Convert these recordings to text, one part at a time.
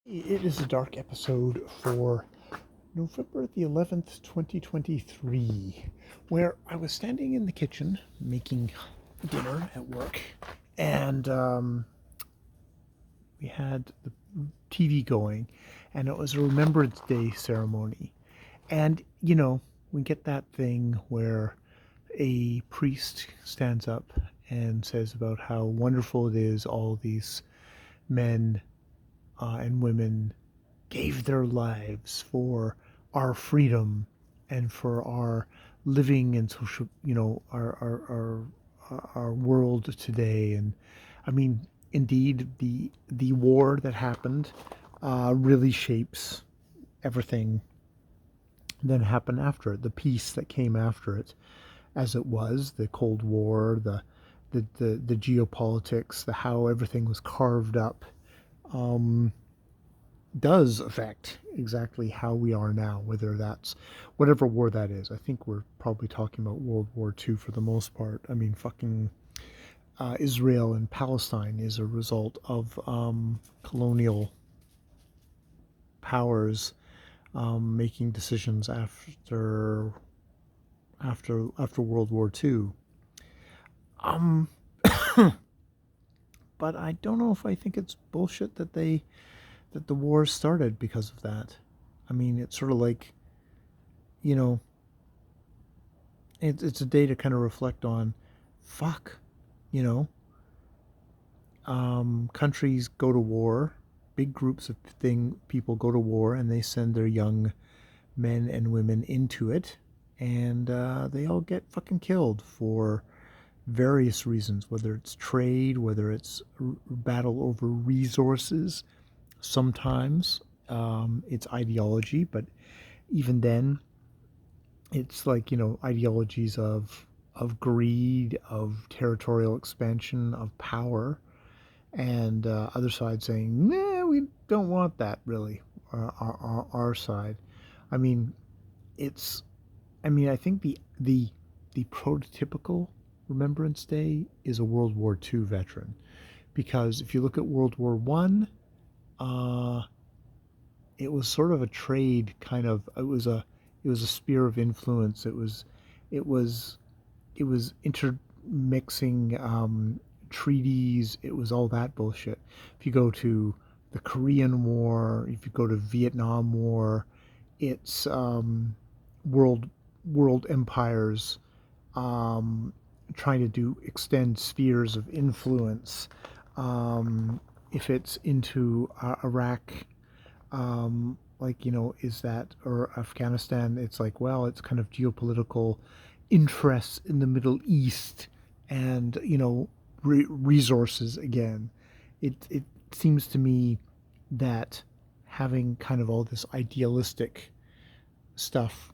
It is a dark episode for November the 11th, 2023, where I was standing in the kitchen making dinner at work, and we had the TV going, and it was a Remembrance Day ceremony. And, we get that thing where a priest stands up and says about how wonderful it is all these men and women gave their lives for our freedom and for our living and social, our world today. And I mean, indeed, the war that happened really shapes everything that happened after it, the peace that came after it, as it was the Cold War, the geopolitics, the how everything was carved up. Um, does affect exactly how we are now, whether that's whatever war that is. I think we're probably talking about World War II for the most part. I mean, fucking Israel and Palestine is a result of colonial powers making decisions after World War II. Um, but I don't know if I think it's bullshit that the war started because of that. I mean, it's sort of like, you know, it's a day to kind of reflect on, fuck, you know, countries go to war, big groups of people go to war, and they send their young men and women into it, and they all get fucking killed for various reasons, whether it's trade, whether it's battle over resources. Sometimes it's ideology, but even then, it's like, ideologies of greed, of territorial expansion, of power, and other side saying, nah, we don't want that really. Our side. I mean, it's. I mean, I think the prototypical Remembrance Day is a World War II veteran, because if you look at World War One, it was sort of a trade kind of. It was a sphere of influence. It was it was intermixing treaties. It was all that bullshit. If you go to the Korean War, if you go to Vietnam War, it's world world empires um, trying to extend spheres of influence. If it's into Iraq, like, is that, or Afghanistan, it's like, well, it's kind of geopolitical interests in the Middle East, and resources again. It seems to me that having kind of all this idealistic stuff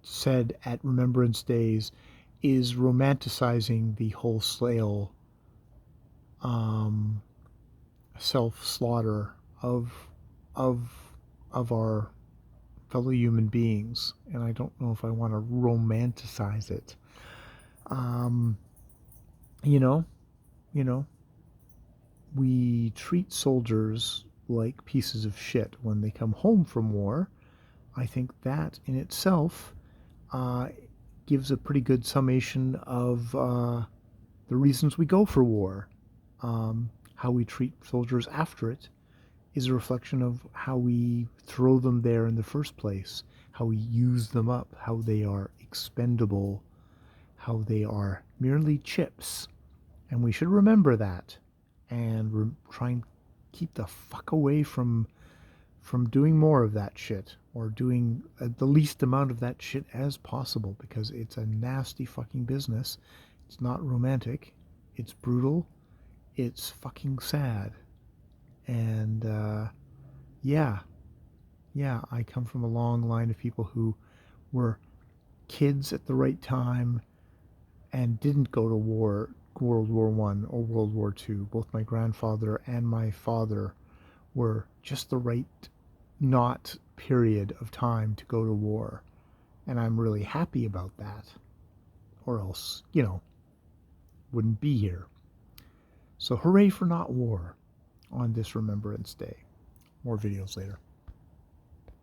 said at Remembrance Days is romanticizing the wholesale um, self slaughter of of of our fellow human beings, and I don't know if I want to romanticize it. Um, you know, you know, we treat soldiers like pieces of shit when they come home from war. I think that in itself uh, gives a pretty good summation of the reasons we go for war. How we treat soldiers after it is a reflection of how we throw them there in the first place, how we use them up, how they are expendable, how they are merely chips. And we should remember that, and try and keep the fuck away from doing more of that shit, or doing the least amount of that shit as possible, because it's a nasty fucking business. It's not romantic. It's brutal. It's fucking sad. And yeah, yeah, I come from a long line of people who were kids at the right time and didn't go to war, World War One or World War Two. Both my grandfather and my father were just the right not period of time to go to war, and I'm really happy about that. Or else, wouldn't be here. So hooray for not war on this Remembrance Day. more videos later.